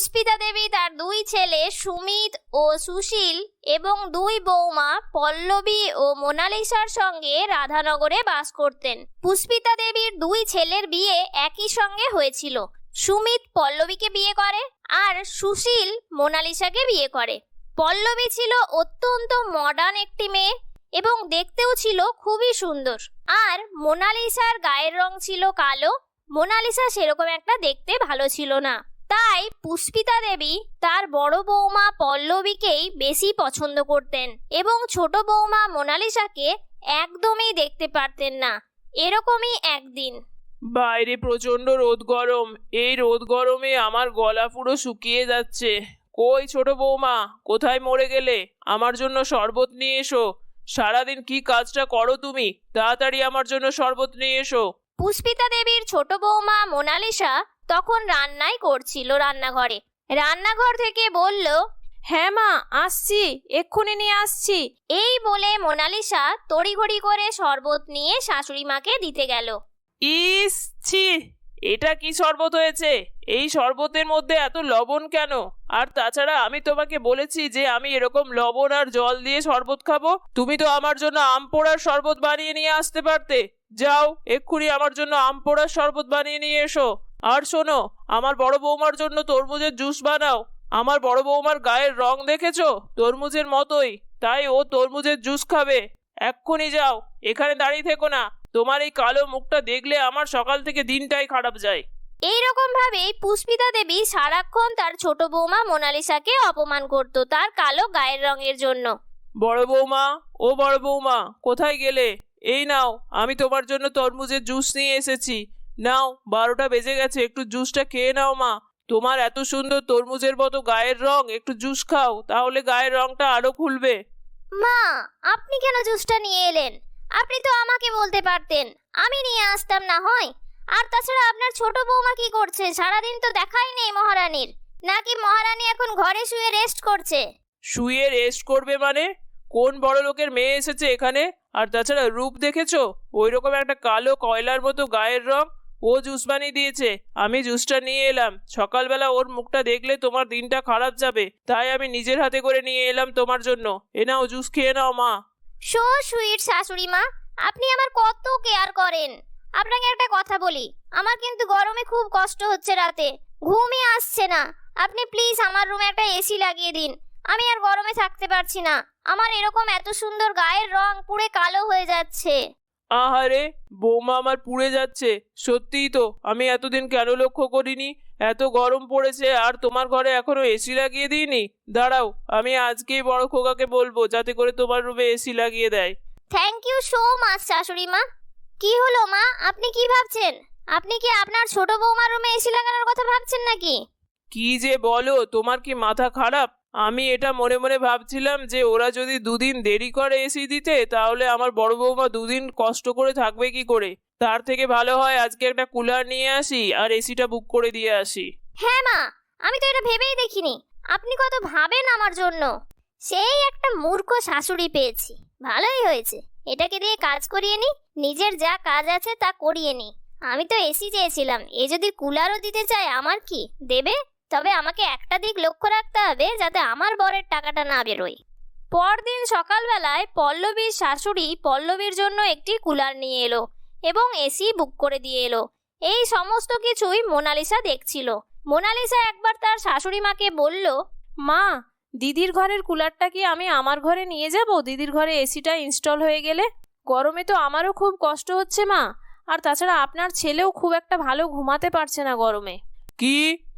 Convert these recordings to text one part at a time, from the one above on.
পুষ্পিতা দেবী তার দুই ছেলে সুমিত ও সুশীল এবং দুই বৌমা পল্লবী ও মোনালিসার সঙ্গে রাধানগরে বাস করতেন। পুষ্পিতা দেবীর দুই ছেলের বিয়ে একই সঙ্গে হয়েছিল। সুমিত পল্লবীকে বিয়ে করে আর সুশীল মোনালিসাকে বিয়ে করে। পল্লবী ছিল অত্যন্ত মডার্ন একটি মেয়ে এবং দেখতেও ছিল খুবই সুন্দর। আর মোনালিসার গায়ের রং ছিল কালো। মোনালিসা সেরকম একটা দেখতে ভালো ছিল না। তাই পুষ্পিতা দেবী তার বড় বৌমা পল্লবীকেই বেশি পছন্দ করতেন এবং ছোট বৌমা মোনালিসাকে একদমই দেখতে পারতেন না। এরকমই একদিন বাইরে প্রচন্ড রোদ গরম। এই রোদ গরমে আমার গলা পুরো শুকিয়ে যাচ্ছে। কই ছোট বৌমা, কোথায় মরে গেলে? আমার জন্য শরবত নিয়ে এসো। সারাদিন কি কাজটা করো তুমি? তাড়াতাড়ি আমার জন্য শরবত নিয়ে এসো। পুষ্পিতা দেবীর ছোট বৌমা মোনালিসা তখন রান্নাই করছিল রান্নাঘরে। রান্নাঘর থেকে বলল, হ্যাঁ মা, আসছি, এক্ষুনি নিয়ে আসছি। এই বলে মোনালিসা তড়িঘড়ি করে শরবত নিয়ে শাশুড়ি মাকে দিতে গেল। ইস ছি, এটা কি শরবত হয়েছে? এই শরবতের মধ্যে এত লবণ কেন? আর তাছাড়া আমি তোমাকে বলেছি যে আমি এরকম লবণ আর জল দিয়ে শরবত খাবো। তুমি তো আমার জন্য আম পোড়ার শরবত বানিয়ে নিয়ে আসতে পারতে। যাও, এক্ষুনি আমার জন্য আম পোড়ার শরবত বানিয়ে নিয়ে এসো। আর শোনো, আমার বড় বৌমার জন্য তরমুজের জুস বানাও। আমার বড় বৌমার গায়ের রং দেখেছো? তরমুজের মতোই, তাই ও তরমুজের জুস খাবে। এক্ষুনি যাও, এখানে দাঁড়িয়ে থেকো না। তোমার এই কালো মুখটা দেখলে আমার সকাল থেকে দিনটাই খারাপ যায়। এইরকম ভাবেই পুষ্পিতা দেবী সারাক্ষণ তার ছোট বৌমা মোনালিসাকে অপমান করত তার কালো গায়ের রঙের জন্য। বড় বৌমা, ও বড় বৌমা, কোথায় গেলে? এই নাও, আমি তোমার জন্য তরমুজের জুস নিয়ে এসেছি। নাও, 12টা বেজে গেছে, একটু জুসটা খেয়ে নাও মা। তোমার এত সুন্দর তরমুজের মতো গায়ের রং, একটু জুস খাও, তাহলে গায়ের রংটা আরো খুলবে। মা, আপনি কেন জুসটা নিয়ে এলেন? আপনি তো আমাকে বলতে পারতেন, আমি নিয়ে আসতাম না হয়। আর তাছাড়া আপনার ছোট বৌমা কি করছে? সারাদিন তো দেখাই নেই মহারানীর। নাকি মহারানী এখন ঘরে শুয়ে রেস্ট করছে? শুয়ে রেস্ট করবে মানে? কোন বড় লোকের মেয়ে এসেছে এখানে? আর তাছাড়া রূপ দেখেছো? ওই রকম একটা কালো কয়লার মতো গায়ের রং। ও জুস বানিয়ে দিয়েছে, আমি জুসটা নিয়ে এলাম। সকালবেলা ওর মুখটা দেখলে তোমার দিনটা খারাপ যাবে, তাই আমি নিজের হাতে করে নিয়ে এলাম তোমার জন্য। এ নাও, জুস খেয়ে নাও মা। সো সুইট শাশুড়ি মা, আপনি আমার কত কেয়ার করেন। আপনাকে একটা কথা বলি, আমার কিন্তু গরমে খুব কষ্ট হচ্ছে, রাতে ঘুমই আসছে না। আপনি প্লিজ আমার রুমে একটা এসি লাগিয়ে দিন। আমি আর গরমে থাকতে পারছি না। আমার এরকম এত সুন্দর গায়ের রং পুড়ে কালো হয়ে যাচ্ছে। আহারে, বৌমা আমার পুড়ে যাচ্ছে। সত্যিই তো, আমি এতদিন কেন লক্ষ্য করিনি? এত গরম পড়েছে আর তোমার ঘরে এখনো এসি লাগিয়ে দিইনি। দাঁড়াও, আমি আজকেই বড় খোকাকে বলবো যাতে করে তোমার রুমে এসি লাগিয়ে দেয়। থ্যাংক ইউ সো মাচ শাশুড়ি মা। কি হলো মা, আপনি কি ভাবছেন? আপনি কি আপনার ছোট বৌমার রুমে এসি লাগানোর কথা ভাবছেন নাকি? কি যে বলো, তোমার কি মাথা খারাপ? আমি এটা মনে মনে ভাবছিলাম যে ওরা যদি দুদিন দেরি করে এসি দিতে, তাহলে আমার বড় বৌমা দুদিন কষ্ট করে থাকবে কি করে। তার থেকে ভালো হয় আজকে একটা কুলার নিয়ে আসি আর এসিটা বুক করে দিয়ে আসি। হ্যাঁ মা, আমি তো এটা ভেবেই দেখিনি আপনি কত ভাবেন আমার জন্য। সেই একটা মূর্খ শাশুড়ি পেয়েছি, ভালোই হয়েছে। এটাকে দিয়ে কাজ করিয়ে নি, নিজের যা কাজ আছে তা করিয়ে নি। আমি তো এসি চেয়েছিলাম, এ যদি কুলারও দিতে চায় আমার কি দেবে? তবে আমাকে একটা দিক লক্ষ্য রাখতে হবে, যাতে আমার বরের টাকাটা না বেরোয়। পরদিন সকালবেলায় পল্লবীর শাশুড়ি পল্লবীর জন্য একটি কুলার নিয়ে এলো এবং এসি বুক করে দিয়ে এলো। এই সমস্ত কিছুই মোনালিসা দেখছিল। মোনালিসা একবার তার শাশুড়ি মাকে বলল, মা, দিদির ঘরের কুলারটা কি আমি আমার ঘরে নিয়ে যাব? দিদির ঘরে এসিটা ইনস্টল হয়ে গেলে গরমে তো আমারও খুব কষ্ট হচ্ছে মা। আর তাছাড়া আপনার ছেলেও খুব একটা ভালো ঘুমাতে পারছে না গরমে। কি,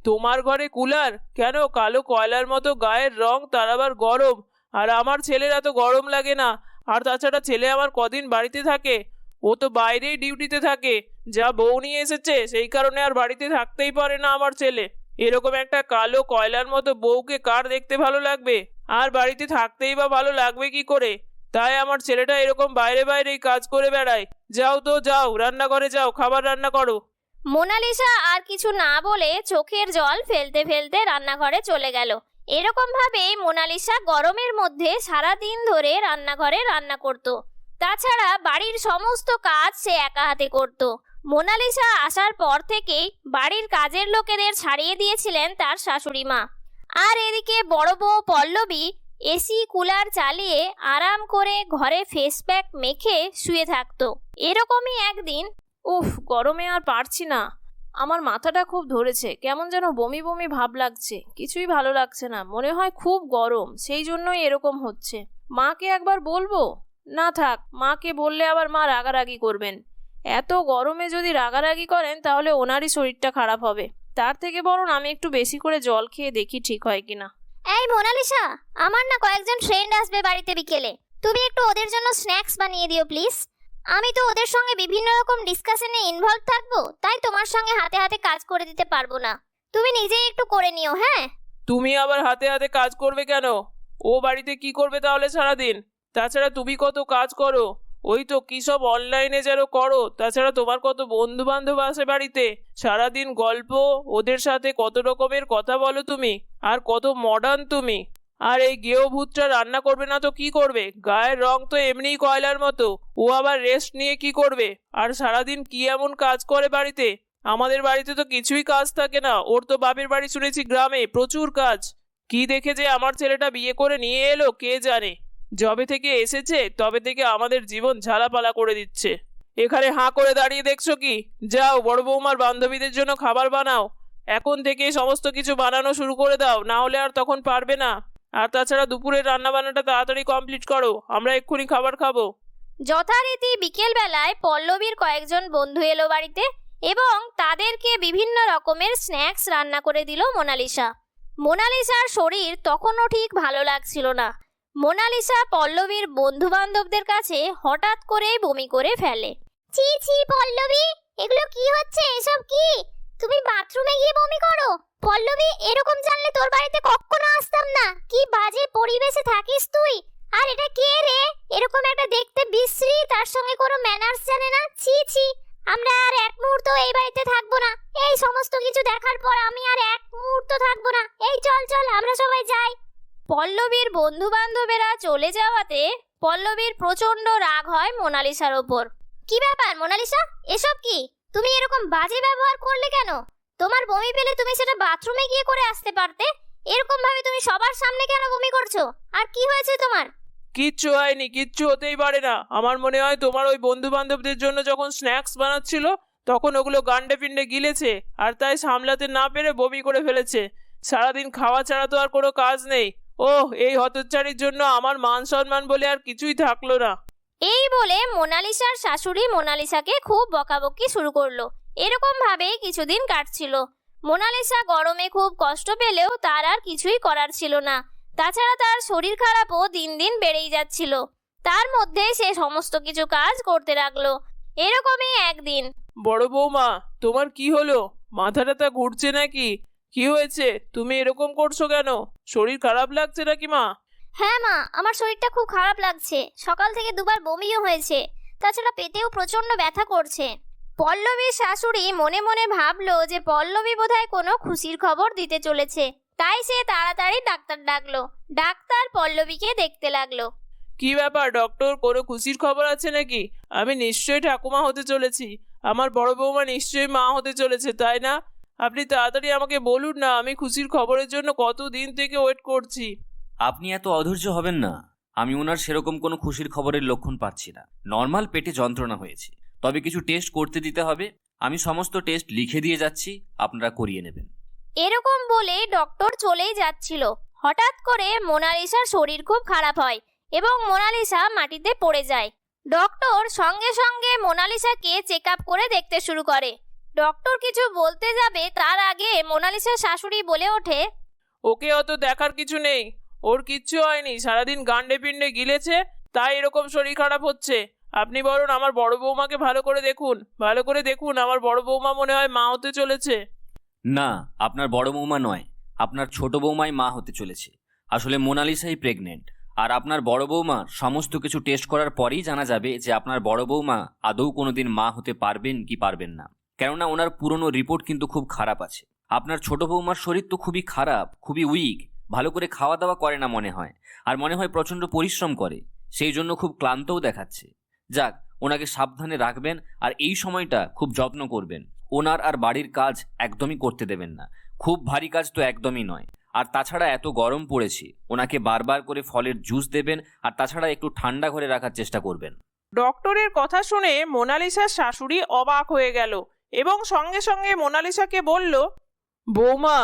তোমার ঘরে কুলার? কেন? কালো কয়লার মতো গায়ের রং, তার আবার গরম। আর আমার ছেলের এত গরম লাগে না। আর তাছাড়া ছেলে আমার কদিন বাড়িতে থাকে? ও তো বাইরেই ডিউটিতে থাকে। যা বউ নিয়ে এসেছে সেই কারণে আর বাড়িতে থাকতেই পারে না আমার ছেলে। এরকম একটা কালো কয়লার মতো বউকে কার দেখতে ভালো লাগবে? আর বাড়িতে থাকতেই বা ভালো লাগবে কি করে? তাই আমার ছেলেটা এরকম বাইরে বাইরেই কাজ করে বেড়ায়। যাও তো, যাও রান্নাঘরে যাও, খাবার রান্না করো। মোনালিসা আর কিছু না বলে চোখের জল ফেলতে ফেলতে রান্নাঘরে চলে গেল। এরকম ভাবেই মোনালিসা গরমের মধ্যে সারা দিন ধরে রান্নাঘরে রান্না করত। তাছাড়া বাড়ির সমস্ত কাজ সে একা হাতে করত। মোনালিসা আসার পর থেকেই বাড়ির কাজের লোকেদের ছাড়িয়ে দিয়েছিলেন তার শাশুড়ি মা। আর এদিকে বড় বউ পল্লবী এসি কুলার চালিয়ে আরাম করে ঘরে ফেস প্যাক মেখে শুয়ে থাকতো। এরকমই একদিন, উফ, গরমে আর পারছি না। আমার মাথাটা খুব ধরেছে, কেমন যেন বমি বমি ভাব লাগছে, কিছুই ভালো লাগছে না, মনে হয় খুব গরম, সেই জন্যই এরকম হচ্ছে। মাকে একবার বলবো? না থাক, মাকে বললে আবার মা রাগারাগি করবেন। এত গরমে যদি রাগারাগি করেন তাহলে ওনারই শরীরটা খারাপ হবে। তার থেকে বরং আমি একটু বেশি করে জল খেয়ে দেখি ঠিক হয় কিনা। এই মোনালিসা, আমার না কয়েকজন ফ্রেন্ড আসবে বাড়িতে বিকেলে, তুমি একটু ওদের জন্য স্ন্যাক্স বানিয়ে দিও প্লিজ। আমি তো ওদের সঙ্গে বিভিন্ন রকম ডিসকাশনে ইনভলভ থাকবো, তাই তোমার সঙ্গে হাতে হাতে কাজ করে দিতে পারবো না। তুমি নিজেই একটু করে নিও। হ্যাঁ, তুমি আবার হাতে হাতে কাজ করবে কেন? ও বাড়িতে কি করবে তাহলে সারাদিন? তাছাড়া তুমি কত কাজ করো, ওই তো কি সব অনলাইনে যেন করো। তাছাড়া তোমার কত বন্ধু বান্ধব আসে বাড়িতে, সারাদিন গল্প, ওদের সাথে কত রকমের কথা বলো তুমি, আর কত মডার্ন তুমি। আর এই গেও ভূতটা রান্না করবে না তো কি করবে? গায়ের রং তো এমনিই কয়লার মতো, ও আবার রেস্ট নিয়ে কি করবে? আর সারাদিন কি এমন কাজ করে বাড়িতে? আমাদের বাড়িতে তো কিছুই কাজ থাকে না। ওর তো বাপের বাড়ি শুনেছি গ্রামে প্রচুর কাজ। কি দেখে যে আমার ছেলেটা বিয়ে করে নিয়ে এলো কে জানে। যবে থেকে এসেছে তবে থেকে আমাদের জীবন ঝালাপালা করে দিচ্ছে। এখানে হাঁ করে দাঁড়িয়ে দেখছো কি? যাও বড় বৌমার বান্ধবীদের জন্য খাবার বানাও। এখন থেকে সমস্ত কিছু বানানো শুরু করে দাও, না হলে আর তখন পারবে না। আর তাছাড়া দুপুরের রান্না বান্নাটা তাড়াতাড়ি কমপ্লিট করো, আমরা এক্ষুনি খাবার খাবো। যথারীতি বিকেল বেলায় পল্লবীর কয়েকজন বন্ধু এলো বাড়িতে এবং তাদেরকে বিভিন্ন রকমের স্ন্যাক্স রান্না করে দিল মোনালিসা। মোনালিসার শরীর তখনও ঠিক ভালো লাগছিল না। মোনালিসা পল্লবীর বন্ধু বান্ধবদের কাছে হঠাৎ করেই বমি করে ফেলে। ছি ছি পল্লবী, এগুলো কি হচ্ছে? এসব কি? তুমি বাথরুমে গিয়ে বমি করো? পল্লবী, এরকম জানলে তোর বাড়িতে কখনো আসতাম না। কি বাজে পরিবেশে থাকিস তুই। আর এটা কে রে? এরকম একটা দেখতে বিশ্রী, তার সঙ্গে কোনো ম্যানার্স জানে না। ছি ছি, আমরা আর এক মুহূর্ত এই বাড়িতে থাকবো না। এই সমস্ত কিছু দেখার পর আমি আর এক মুহূর্ত থাকবো না। এই চল চল, আমরা সবাই যাই। পল্লবীর বন্ধু বান্ধবেরা চলে যাওয়াতে পল্লবীর প্রচন্ড রাগ হয় মোনালিসার ওপর। কি ব্যাপার মোনালিসা, এসব কি? তুমি এরকম বাজে ব্যবহার করলে কেন? তোমার বমি পেলে তুমি সেটা বাথরুমে গিয়ে করে আসতে পারতে। এরকম ভাবে তুমি সবার সামনে কেন বমি করছো? আর কি হয়েছে তোমার? কিচ্ছু হয়নি, কিচ্ছু হতেই পারে না। আমার মনে হয় তোমার ওই বন্ধু বান্ধবদের জন্য যখন স্ন্যাক্স বানাচ্ছিল তখন ওগুলো গান্ডে পিন্ডে গিলেছে, আর তাই সামলাতে না পেরে বমি করে ফেলেছে। সারাদিন খাওয়া ছাড়া তো আর কোনো কাজ নেই। ওহ, এই হতচ্ছাড়ির জন্য আমার মান সম্মান বলে আর কিছুই থাকলো না। এই বলে মোনালিসার শাশুড়ি মোনালিসাকে খুব বকাবকি শুরু করলো। এরকম ভাবেই কিছুদিন কাটছিল। মোনালিসা গরমে খুব কষ্ট পেলেও তার আর কিছুই করার ছিল না। তাছাড়া তার শরীর খারাপও দিন দিন বেড়েই যাচ্ছিল। তার মধ্যে সে সমস্ত কিছু কাজ করতে লাগলো। এরকমই একদিন, বড় বৌমা, তোমার কি হলো? মাথা টাথা ঘুরছে নাকি? কি হয়েছে? তুমি এরকম করছো কেন? শরীর খারাপ লাগছে নাকি মা? হ্যাঁ মা, আমার শরীরটা খুব খারাপ লাগছে। সকাল থেকে দুবার বমিও হয়েছে, তাছাড়া পেটেও প্রচন্ড ব্যথা করছে। পল্লবীর শাশুড়ি মনে মনে ভাবলো যে পল্লবী বোধহয় কোনো খুশির খবর দিতে চলেছে, তাই সে তাড়াতাড়ি ডাক্তার ডাকলো। ডাক্তার পল্লবীকে দেখতে লাগলো। কি ব্যাপার ডক্টর, কোনো খুশির খবর আছে নাকি? আমি নিশ্চয়ই ঠাকুমা হতে চলেছি। আমার বড় বৌমা নিশ্চয়ই মা হতে চলেছে, তাই না? আপনি তাড়াতাড়ি আমাকে বলুন না, আমি খুশির খবরের জন্য কতদিন থেকে ওয়েট করছি। আপনি এত অধৈর্য হবেন না। আমি ওনার সেরকম কোনো খুশির খবরের লক্ষণ পাচ্ছি না। নর্মাল পেটে যন্ত্রণা হয়েছে, তবে কিছু টেস্ট করতে দিতে হবে। আমি সমস্ত টেস্ট লিখে দিয়ে যাচ্ছি, আপনারা করিয়ে নেবেন। এরকম বলে ডক্টর চলেই যাচ্ছিল। হঠাৎ করে মোনালিসার শরীর খুব খারাপ হয় এবং মোনালিসা মাটিতে পড়ে যায়। ডক্টর সঙ্গে সঙ্গে মোনালিসাকে চেক আপ করে দেখতে শুরু করে। ডক্টর কিছু বলতে যাবে তার আগে মোনালিসার শাশুড়ি বলে ওঠে, ওকে অত দেখার কিছু নেই, ওর কিচ্ছু হয়নি। সারাদিন গান্ডে পিন্ডে গিলেছে, তাই এরকম শরীর খারাপ হচ্ছে। আপনি বরং আমার বড় বৌমাকে ভালো করে দেখুন, ভালো করে দেখুন। আমার বড় বৌমা মনে হয় মা হতে চলেছে। না, আপনার বড় বৌমা নয়, আপনার ছোট বৌমাই মা হতে চলেছে। আসলে মোনালিসাই প্রেগনেন্ট। আর আপনার বড় বৌমার সমস্ত কিছু টেস্ট করার পরেই জানা যাবে যে আপনার বড় বৌমা আদৌ কোনোদিন মা হতে পারবেন কি পারবেন না। কেননা ওনার পুরনো রিপোর্ট কিন্তু খুব খারাপ আছে। আপনার ছোট বৌমার শরীর তো খুবই খারাপ, খুবই উইক, ভালো করে খাওয়া দাওয়া করে না মনে হয়, আর মনে হয় প্রচণ্ড পরিশ্রম করে, সেই জন্য খুব ক্লান্তও দেখাচ্ছে। যাক, ওনাকে সাবধানে রাখবেন আর এই সময়টা খুব যত্ন করবেন। ওনার আর বাড়ির কাজ একদমই করতে দেবেন না, খুব ভারী কাজ তো একদমই নয়। আর তাছাড়া এত গরম পড়েছে, ওনাকে বারবার করে ফলের জুস দেবেন আর তাছাড়া একটু ঠান্ডা ঘরে রাখার চেষ্টা করবেন। ডক্টরের কথা শুনে মোনালিসার শাশুড়ি অবাক হয়ে গেল এবং সঙ্গে সঙ্গে মোনালিসাকে বলল, বৌমা,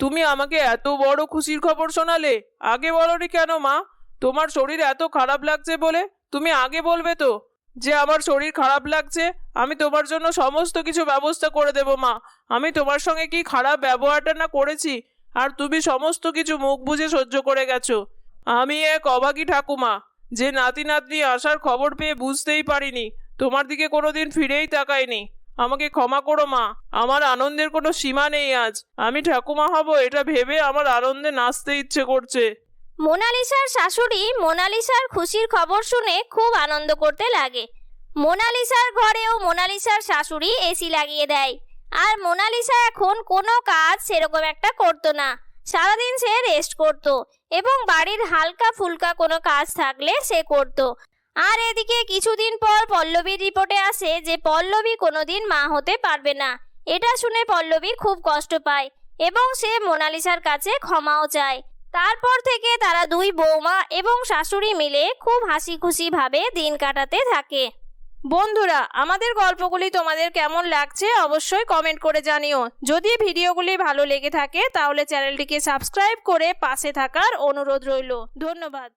তুমি আমাকে এত বড় খুশির খবর শোনালে, আগে বলনি কেন মা? তোমার শরীর এত খারাপ লাগছে বলে তুমি আগে বলবে তো যে আমার শরীর খারাপ লাগছে, আমি তোমার জন্য সমস্ত কিছু ব্যবস্থা করে দেব মা। আমি তোমার সঙ্গে কি খারাপ ব্যবহারটা না করেছি, আর তুমি সমস্ত কিছু মুখ বুজে সহ্য করে গেছো। আমি এক অভাগী ঠাকুমা, যে নাতি নাতনি আসার খবর পেয়ে বুঝতেই পারিনি, তোমার দিকে কোনোদিন ফিরেই তাকাইনি। আমাকে ক্ষমা করো মা, আমার আনন্দের কোনো সীমা নেই। আজ আমি ঠাকুমা হব এটা ভেবে আমার আনন্দে নাচতে ইচ্ছে করছে। মোনালিসার শাশুড়ি মোনালিসার খুশির খবর শুনে খুব আনন্দ করতে লাগে। মোনালিসার ঘরেও মোনালিসার শাশুড়ি এসি লাগিয়ে দেয়, আর মোনালিসা এখন কোনো কাজ সেরকম একটা করতো না। সারাদিন সে রেস্ট করত এবং বাড়ির হালকা ফুলকা কোনো কাজ থাকলে সে করত। আর এদিকে কিছুদিন পর পল্লবীর রিপোর্টে আসে যে পল্লবী কোনোদিন মা হতে পারবে না। এটা শুনে পল্লবী খুব কষ্ট পায় এবং সে মোনালিসার কাছে ক্ষমাও চায়। তারপর থেকে তারা দুই বৌমা এবং শাশুড়ি মিলে খুব হাসি খুশি ভাবে দিন কাটাতে থাকে। বন্ধুরা, আমাদের গল্পগুলি তোমাদের কেমন লাগছে অবশ্যই কমেন্ট করে জানিও। যদি ভিডিওগুলি ভালো লেগে থাকে তাহলে চ্যানেলটিকে সাবস্ক্রাইব করে পাশে থাকার অনুরোধ রইল। ধন্যবাদ।